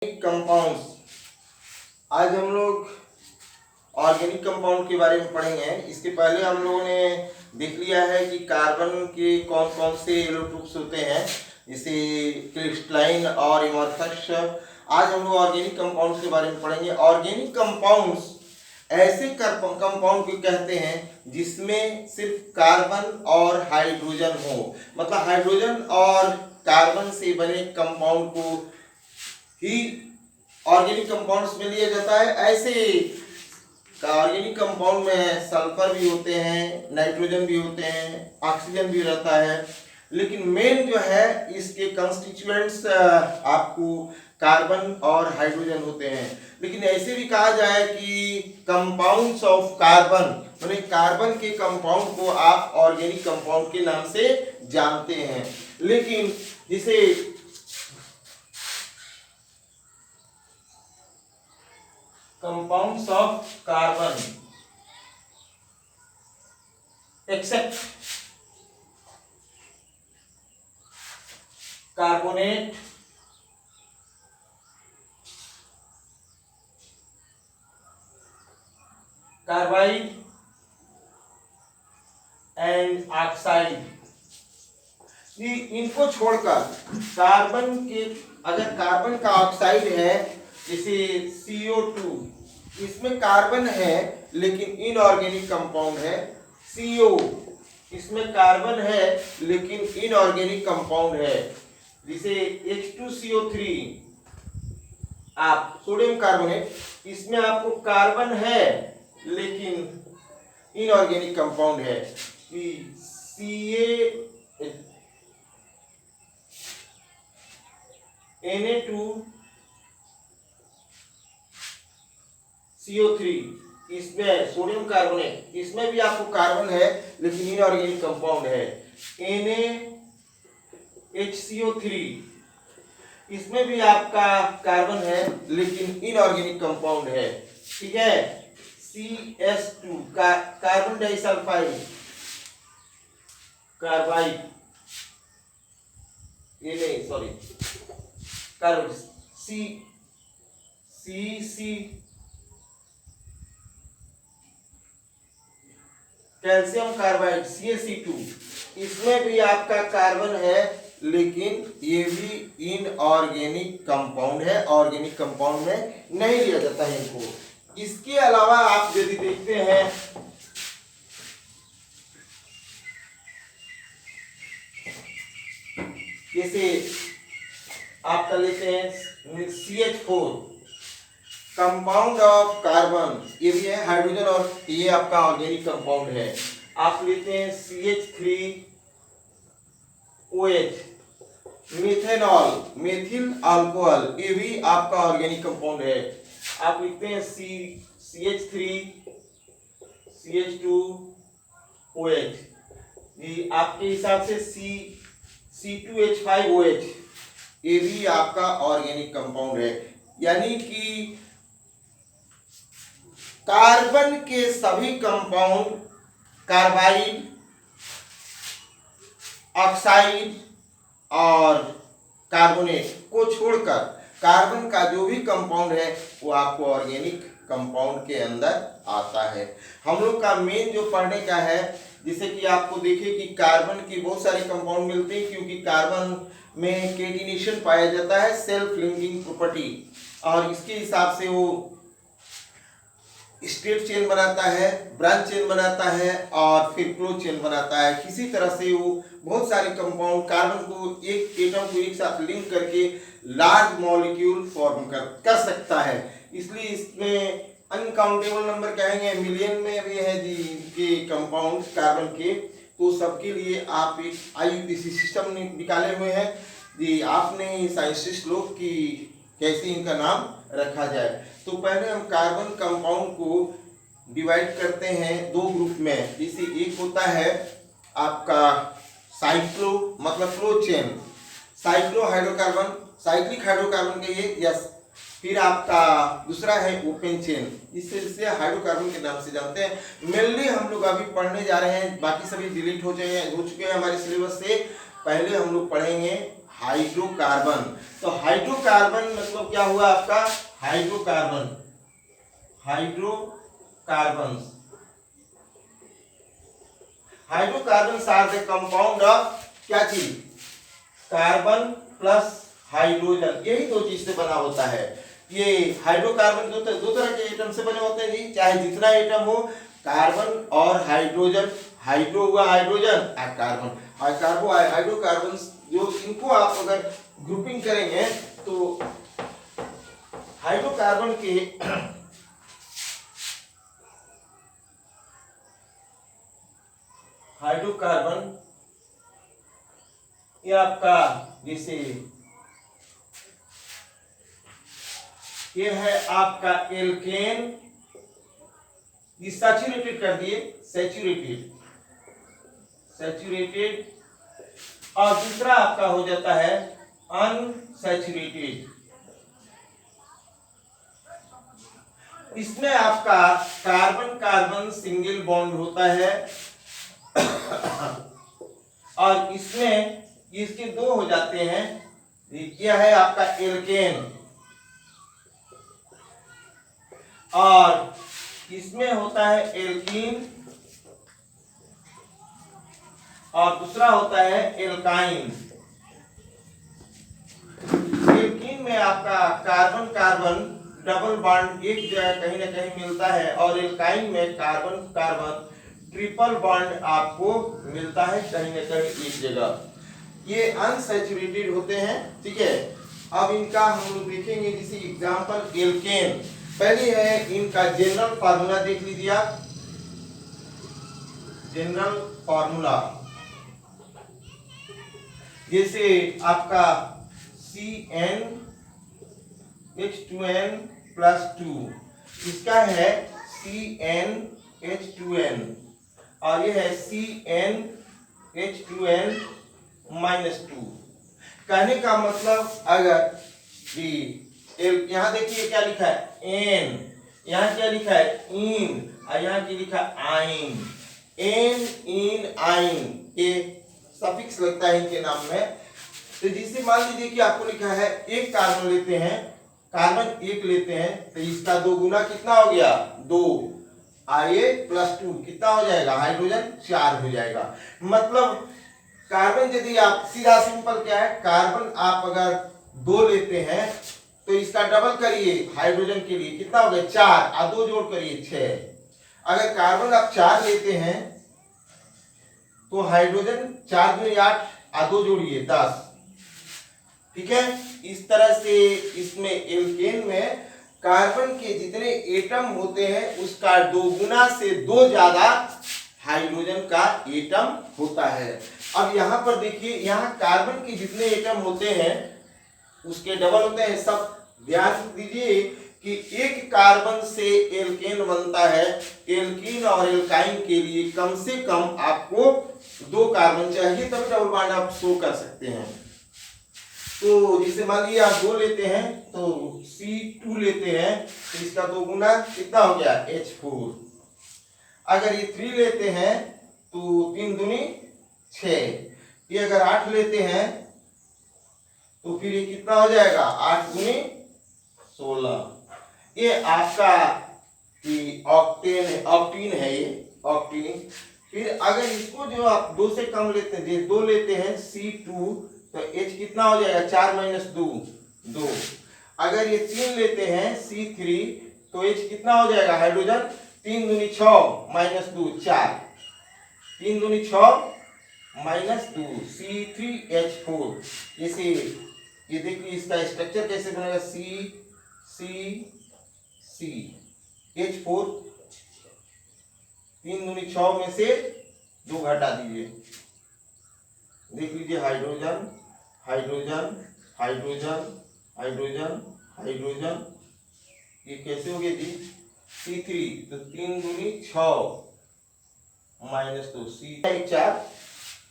Compounds. आज हम लोग ऑर्गेनिक कंपाउंड के बारे में पढ़ेंगे। इसके पहले हम लोगों ने देख लिया है कि कार्बन के कौन कौन से एलोट्रोप्स होते हैं, जैसे क्रिस्टलाइन और एमॉर्फस। आज हम लोग ऑर्गेनिक कंपाउंड्स के बारे में पढ़ेंगे। ऑर्गेनिक कंपाउंड्स ऐसे कंपाउंड को कहते हैं जिसमें सिर्फ कार्बन और हाइड्रोजन हो, मतलब हाइड्रोजन और कार्बन से बने कंपाउंड को ही ऑर्गेनिक कंपाउंड्स में लिया जाता है। ऐसे ऑर्गेनिक कंपाउंड में सल्फर भी होते हैं, नाइट्रोजन भी होते हैं, ऑक्सीजन भी रहता है, लेकिन मेन जो है इसके कंस्टिट्यूएंट्स आपको कार्बन और हाइड्रोजन होते हैं। लेकिन ऐसे भी कहा जाए कि कंपाउंड्स ऑफ कार्बन, मतलब कार्बन के कंपाउंड को आप ऑर्गेनिक कंपाउंड के नाम से जानते हैं। लेकिन जिसे compounds of carbon except carbonate, carbide and oxide, इनको छोड़कर कार्बन के, अगर कार्बन का ऑक्साइड है जैसे CO2, इसमें कार्बन है लेकिन इनऑर्गेनिक कंपाउंड है। CO, इसमें कार्बन है लेकिन इनऑर्गेनिक कंपाउंड है। जैसे H2CO3, आप सोडियम कार्बोनेट, इसमें आपको कार्बन है लेकिन इनऑर्गेनिक कंपाउंड है। Na2CO3, इसमें सोडियम कार्बोनेट, इसमें भी आपको कार्बन है लेकिन इनऑर्गेनिक कंपाउंड है। NaHCO3, इसमें भी आपका कार्बन है लेकिन इनऑर्गेनिक कंपाउंड है। ठीक है। CS2, कार्बन डाइसल्फाइड, कार्बाइड, ये नहीं, sorry, carbon CC, calcium carbide CaC2, इसमें भी आपका कार्बन है लेकिन ये भी इनऑर्गेनिक कंपाउंड है, ऑर्गेनिक कंपाउंड में नहीं लिया जाता है इनको। इसके अलावा आप यदि देखते हैं जैसे आपका लेते हैं CH4, कंपाउंड ऑफ कार्बन, ये भी है हाइड्रोजन और ये आपका ऑर्गेनिक कंपाउंड है। आप लेते हैं CH3OH, मिथेनॉल, मेथिल अल्कोहल, ये भी आपका ऑर्गेनिक कंपाउंड है। आप लिखते हैं CH3CH2OH, ये आपके हिसाब से C2H5OH, ये भी आपका ऑर्गेनिक कंपाउंड है। यानी कि कार्बन के सभी कंपाउंड, कार्बाइड, ऑक्साइड और कार्बोनेट को छोड़कर कार्बन का जो भी कंपाउंड है वो आपको ऑर्गेनिक कंपाउंड के अंदर आता है। हम लोग का मेन जो पढ़ने का है, जैसे कि आपको देखिए कि कार्बन की बहुत सारे कंपाउंड मिलते हैं, क्योंकि कार्बन में केटिनेशन पाया जाता है, सेल्फ लिंकिंग प्रॉपर्टी, और इसके हिसाब से वो स्ट्रेट चेन बनाता है, ब्रांच चेन बनाता है और फिर क्लोज चेन बनाता है। किसी तरह से वो बहुत सारे कंपाउंड कार्बन को, एक एटम को एक साथ लिंक करके लार्ज मॉलिक्यूल फॉर्म कर सकता है। इसलिए इसमें अनकाउंटेबल नंबर कहेंगे, मिलियन में भी है जी के कंपाउंड कार्बन के। तो सबके लिए आप एक IUPAC सिस्टम निकाले हुए हैं जी, आपने साइंटिस्ट लोग की कैसे इनका नाम रखा जाए। तो पहले हम कार्बन कंपाउंड को डिवाइड करते हैं दो ग्रुप में। जैसे एक होता है आपका साइक्लो, मतलब close chain, cyclo hydrocarbon, cyclic hydrocarbon के ये, यस। फिर आपका दूसरा है ओपन चेन, इससे हाइड्रोकार्बन के नाम से जानते हैं। मेनली हम लोग अभी पढ़ने जा रहे हैं, बाकी सभी डिलीट हो चुके हैं हमारे सिलेबस से। पहले हम लोग पढ़ेंगे हाइड्रोकार्बन। तो हाइड्रोकार्बन मतलब क्या हुआ आपका, hydrocarbon, hydrocarbon, hydrocarbon are the compound of क्या चीज, कार्बन प्लस हाइड्रोजन, यही दो चीज से बना होता है। ये हाइड्रोकार्बन दो तरह के एटम से बने होते हैं जी, चाहे जितना एटम हो, कार्बन और हाइड्रोजन, हाइड्रो हुआ हाइड्रोजन और कार्बन, और कार्बो हाइड्रोकार्बन जो, इनको आप अगर ग्रुपिंग करेंगे तो हाइड्रोकार्बन के हाइड्रोकार्बन ये आपका जैसे ये है आपका एल्केन, ये सैचुरेटेड कर दिए, सैचुरेटेड, सैचुरेटेड, और दूसरा आपका हो जाता है अनसैचुरेटेड। इसमें आपका कार्बन कार्बन सिंगल बॉन्ड होता है और इसमें इसके दो हो जाते हैं। यह है आपका एल्केन और इसमें होता है एल्कीन और दूसरा होता है एल्काइन। एल्कीन में आपका कार्बन कार्बन डबल बॉन्ड एक जगह कहीं ना कहीं मिलता है और एल्काइन में कार्बन कार्बन ट्रिपल बॉन्ड आपको मिलता है कहीं ना कहीं एक जगह। ये अनसैचुरेटेड होते हैं, ठीक है। अब इनका हम लोग देखेंगे, जैसे एग्जांपल एल्केन, पहले है इनका जनरल फार्मूला देख लीजिए आप, जनरल फार्मूला जैसे आपका CnH2n + 2, इसका है CnH2n और ये है CnH2n -2। कहने का मतलब अगर यहाँ देखिए क्या लिखा है एन, यहाँ क्या लिखा है इन और यहाँ क्या लिखा है आइन, एन इन आइन, ये सफिक्स लगता है इनके नाम में। तो जिससे मान लीजिए कि आपको लिखा है एक कार्बन लेते हैं, कार्बन एक लेते हैं तो इसका दो गुना कितना हो गया 2, Ia + 2 कितना हो जाएगा, हाइड्रोजन 4 हो जाएगा। मतलब कार्बन यदि आप सीधा सिंपल क्या है, कार्बन आप अगर 2 लेते हैं तो इसका डबल करिए हाइड्रोजन के लिए कितना हो गया 4 और 2 जोड़ करिए 6। अगर कार्बन आप 4 लेते हैं तो हाइड्रोजन 4 दूनी 8 और 2 जोड़िए 10, ठीक है। इस तरह से इसमें एल्केन में कार्बन के जितने एटम होते हैं उसका 2 गुना से 2 ज्यादा हाइड्रोजन का एटम होता है। अब यहाँ पर देखिए, यहाँ कार्बन के जितने एटम होते हैं उसके डबल होते हैं। सब ध्यान दीजिए कि एक कार्बन से एल्केन बनता है, एल्कीन और एल्काइन के लिए कम से कम आपको 2 कार्बन चाहिए, तभी डबल बॉन्ड आप शो कर सकते हैं। तो जैसे मान लीजिए आप 2 लेते हैं तो C2 लेते हैं तो इसका 2 गुना कितना हो गया H4। अगर ये 3 लेते हैं तो 3 दूनी 6, ये अगर 8 लेते हैं तो फिर ये कितना हो जाएगा 8 दूनी 16। ये आपका ऑक्टेन है, ऑक्टीन है ये ऑक्टीन। फिर अगर इसको जो आप 2 से कम लेते हैं, जैसे 2 लेते हैं C2 तो H कितना हो जाएगा 4 - 2 2। अगर ये 3 लेते हैं C3 तो H कितना हो जाएगा हाइड्रोजन 3 दूनी 6 - 2 4, 3 दूनी 6 - 2 C3H4। जैसे ये देखिए इसका स्ट्रक्चर कैसे बनेगा CH4, 3 दूनी 6 में से 2 घटा दीजिए, देख लीजिए hydrogen hydrogen hydrogen hydrogen hydrogen, ये कैसे हो गए जी C3 तो 3 दूनी 6 - 2 C 4,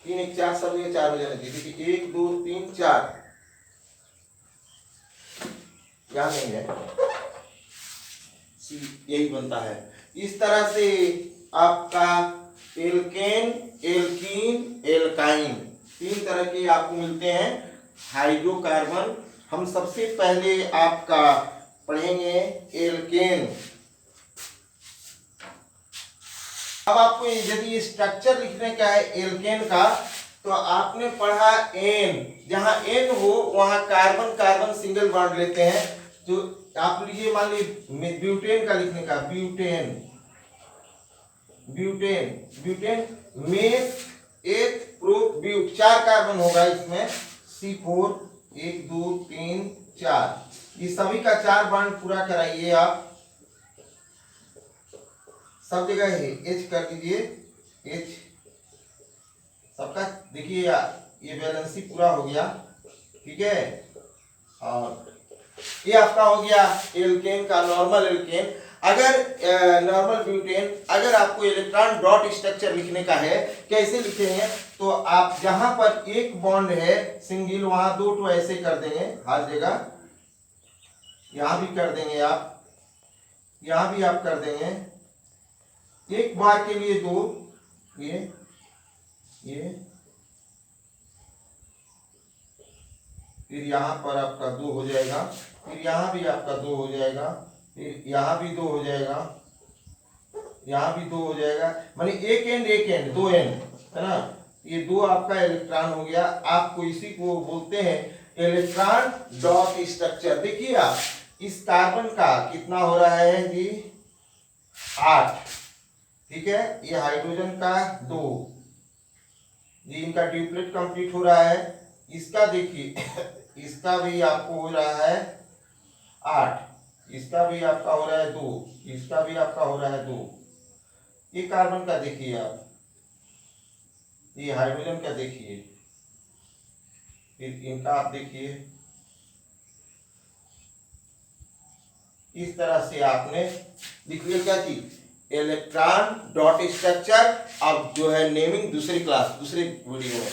3 1 4 सब ये 4 हो जाना चाहिए। देखिए 1 2 3 4 यहाँ नहीं है, C यही बनता है। इस तरह से आपका एल्केन एल्कीन एल्काइन 3 तरह के आपको मिलते हैं हाइड्रोकार्बन। हम सबसे पहले आपका पढ़ेंगे एल्केन। अब आपको यदि स्ट्रक्चर लिखने का है एल्केन का, तो आपने पढ़ा एन, जहां एन हो वहां कार्बन कार्बन सिंगल बॉन्ड लेते हैं। तो आप लीजिए, मान लीजिए ब्यूटेन का लिखने का, ब्यूटेन ब्यूटेन ब्यूटेन में एक प्रो ब्यूट, 4 कार्बन होगा इसमें, C4 1 2 3 4, ये सभी का 4 बॉन्ड पूरा कराइए आप। सब जगह है H कर दीजिए, H सबका देखिए ये बैलेंसी पूरा हो गया, ठीक है। और ये आपका हो गया एल्केन का नॉर्मल एल्केन। अगर नॉर्मल ब्यूटेन, अगर आपको इलेक्ट्रॉन डॉट स्ट्रक्चर लिखने का है, कैसे लिखेंगे, तो आप जहां पर एक बॉन्ड है सिंगल, वहां 2 तो ऐसे कर देंगे हर जगह, यहां भी कर देंगे आप, यहां भी आप कर देंगे, एक बार के लिए 2, ये फिर यहाँ पर आपका 2 हो जाएगा, फिर यहाँ भी आपका 2 हो जाएगा, फिर यहाँ भी 2 हो जाएगा, यहाँ भी 2 हो जाएगा, माने एक एंड 2 एंड है ना। ये 2 आपका इलेक्ट्रॉन हो गया। आपको इसी को बोलते हैं इलेक्ट्रॉन डॉट स्ट्रक्चर। देखिए आप, इस कार्बन का कितना हो रहा है जी, 8, ठीक है। ये हाइड्रोजन का 2, ये इनका ड्यूप्लेट कंप्लीट हो रहा है। इसका देखिए इसका भी आपको हो रहा है 8, इसका भी आपका हो रहा है 2, इसका भी आपका हो रहा है 2। ये कार्बन का देखिए आप, ये हाइड्रोजन का देखिए, फिर इनका आप देखिए, इस तरह से आपने लिख लिया क्या चीज, इलेक्ट्रॉन डॉट स्ट्रक्चर। अब जो है नेमिंग दूसरी क्लास, दूसरी वीडियो में।